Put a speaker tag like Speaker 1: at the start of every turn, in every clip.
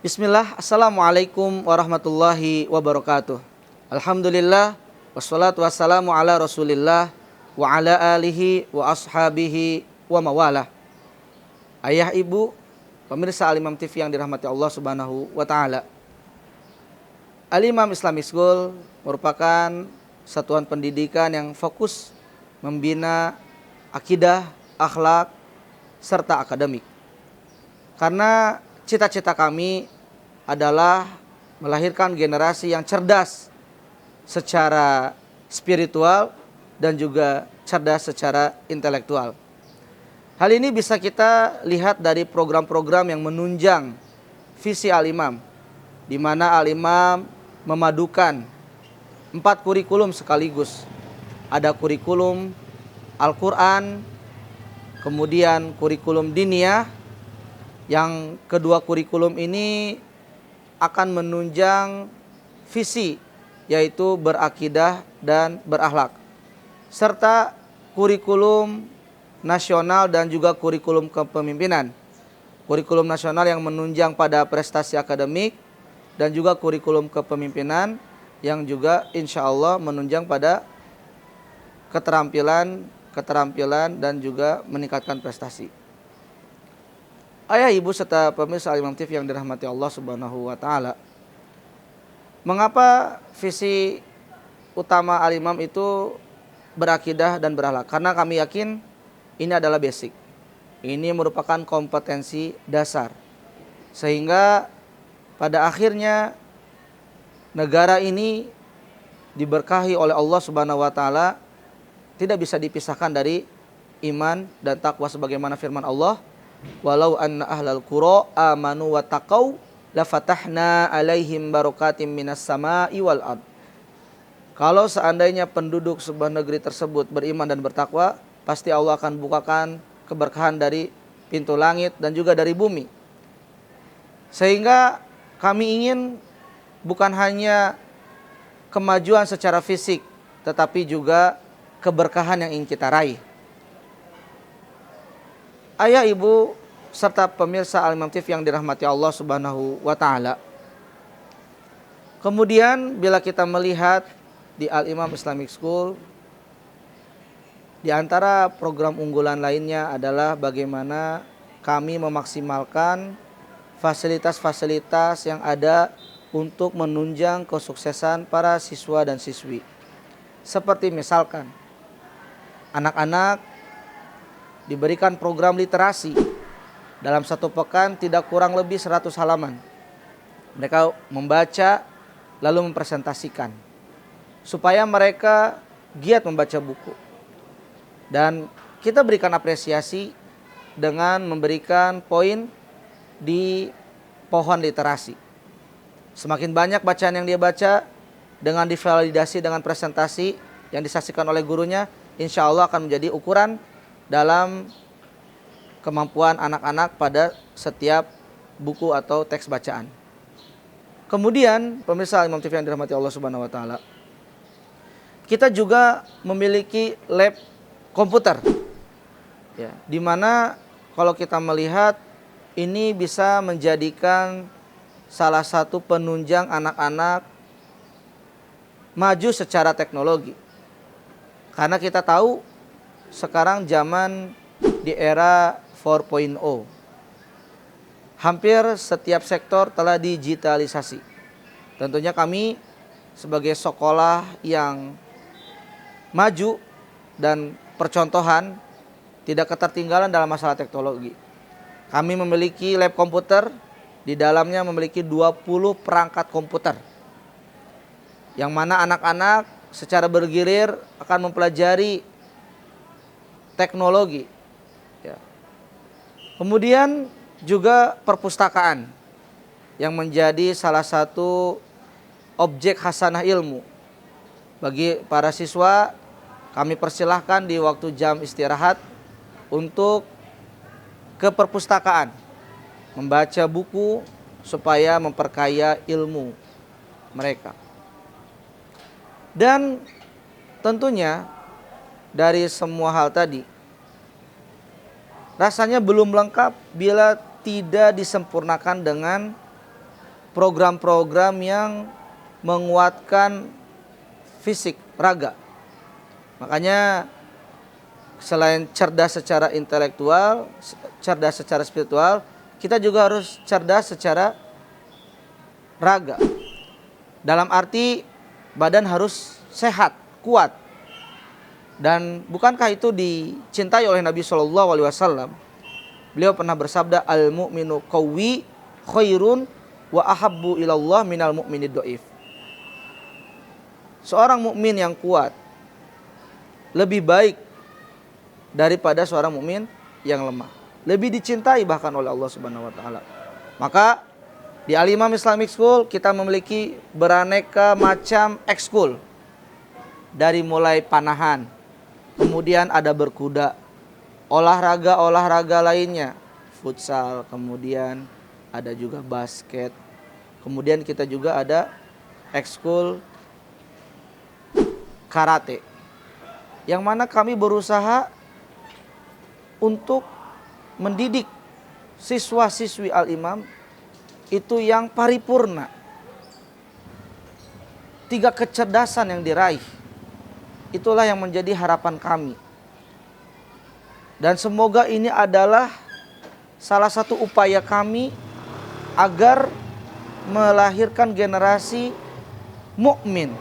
Speaker 1: Bismillah, Assalamualaikum warahmatullahi wabarakatuh. Alhamdulillah, wassalatu wassalamu ala rasulillah, wa ala alihi wa ashabihi wa mawalah. Ayah ibu, pemirsa Al-Imam TV yang dirahmati Allah subhanahu wa ta'ala. Al-Imam Islamic School merupakan satuan pendidikan yang fokus membina akidah, akhlak, serta akademik. Karena cita-cita kami adalah melahirkan generasi yang cerdas secara spiritual dan juga cerdas secara intelektual. Hal ini bisa kita lihat dari program-program yang menunjang visi Al-Imam, di mana Al-Imam memadukan 4 kurikulum sekaligus. Ada kurikulum Al-Quran, kemudian kurikulum diniyah. Yang kedua kurikulum ini akan menunjang visi, yaitu berakidah dan berakhlak. Serta kurikulum nasional dan juga kurikulum kepemimpinan. Kurikulum nasional yang menunjang pada prestasi akademik dan juga kurikulum kepemimpinan yang juga insya Allah menunjang pada keterampilan dan juga meningkatkan prestasi. Ayah ibu serta pemirsa Al-Imam TV yang dirahmati Allah subhanahu wa ta'ala. Mengapa visi utama Al-Imam itu berakidah dan berakhlak? Karena kami yakin ini adalah basic. Ini merupakan kompetensi dasar. Sehingga pada akhirnya negara ini diberkahi oleh Allah subhanahu wa ta'ala, tidak bisa dipisahkan dari iman dan takwa sebagaimana firman Allah, walau anna ahlal qura amanu wa taqau la fatahna alaihim barakatim minas sama'i wal ard. Kalau seandainya penduduk sebuah negeri tersebut beriman dan bertakwa, pasti Allah akan bukakan keberkahan dari pintu langit dan juga dari bumi. Sehingga kami ingin bukan hanya kemajuan secara fisik, tetapi juga keberkahan yang ingin kita raih. Ayah ibu serta pemirsa Al-Imam TV yang dirahmati Allah subhanahu wa ta'ala. Kemudian bila kita melihat di Al-Imam Islamic School, di antara program unggulan lainnya adalah bagaimana kami memaksimalkan fasilitas-fasilitas yang ada untuk menunjang kesuksesan para siswa dan siswi. Seperti misalkan anak-anak diberikan program literasi dalam 1 pekan tidak kurang lebih 100 halaman. Mereka membaca lalu mempresentasikan supaya mereka giat membaca buku. Dan kita berikan apresiasi dengan memberikan poin di pohon literasi. Semakin banyak bacaan yang dia baca dengan divalidasi dengan presentasi yang disaksikan oleh gurunya, insya Allah akan menjadi ukuran dalam kemampuan anak-anak pada setiap buku atau teks bacaan. Kemudian pemirsa Al-Imam TV yang dirahmati Allah subhanahu wa ta'ala, kita juga memiliki lab komputer, ya, dimana kalau kita melihat ini bisa menjadikan salah satu penunjang anak-anak maju secara teknologi. Karena kita tahu sekarang zaman di era 4.0, hampir setiap sektor telah digitalisasi. Tentunya kami sebagai sekolah yang maju dan percontohan tidak ketertinggalan dalam masalah teknologi. Kami memiliki lab komputer, di dalamnya memiliki 20 perangkat komputer, yang mana anak-anak secara bergilir akan mempelajari teknologi, ya. Kemudian juga perpustakaan yang menjadi salah satu objek hasanah ilmu bagi para siswa. Kami persilahkan di waktu jam istirahat untuk ke perpustakaan, membaca buku supaya memperkaya ilmu mereka. Dan tentunya dari semua hal tadi, rasanya belum lengkap bila tidak disempurnakan dengan program-program yang menguatkan fisik, raga. Makanya selain cerdas secara intelektual, cerdas secara spiritual, kita juga harus cerdas secara raga. Dalam arti badan harus sehat, kuat. Dan bukankah itu dicintai oleh Nabi SAW? Beliau pernah bersabda, al-mu'minu qawwi khairun wa ahabbu ilallah minal mu'minid do'if. Seorang mukmin yang kuat lebih baik daripada seorang mukmin yang lemah. Lebih dicintai bahkan oleh Allah Subhanahu wa taala. Maka di Al-Imam Islamic School kita memiliki beraneka macam ekskul. Dari mulai panahan, kemudian ada berkuda, olahraga lainnya, futsal, kemudian ada juga basket. Kemudian kita juga ada ekskul karate, yang mana kami berusaha untuk mendidik siswa-siswi Al-Imam itu yang paripurna. 3 kecerdasan yang diraih, itulah yang menjadi harapan kami. Dan semoga ini adalah salah satu upaya kami agar melahirkan generasi mukmin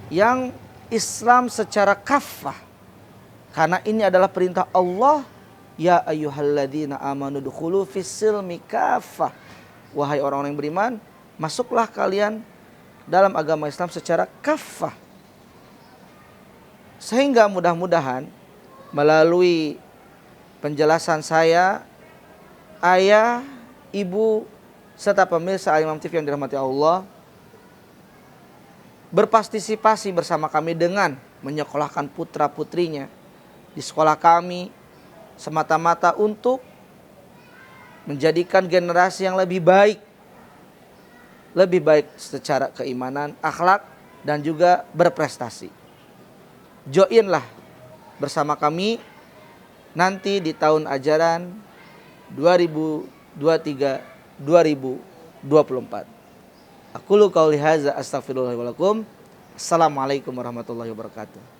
Speaker 1: yang Islam secara kafah. Karena ini adalah perintah Allah, ya ayyuhalladzina amanu dukhulu fis-silmi kafah. Wahai orang-orang yang beriman, masuklah kalian dalam agama Islam secara kafah. Sehingga mudah-mudahan melalui penjelasan saya, ayah, ibu, serta pemirsa Al-Imam TV yang dirahmati Allah, berpartisipasi bersama kami dengan menyekolahkan putra-putrinya di sekolah kami semata-mata untuk menjadikan generasi yang lebih baik secara keimanan, akhlak, dan juga berprestasi. Joinlah bersama kami nanti di tahun ajaran 2023-2024. Aqulu qauli hadza astaghfirullah wa lakum. Assalamualaikum warahmatullahi wabarakatuh.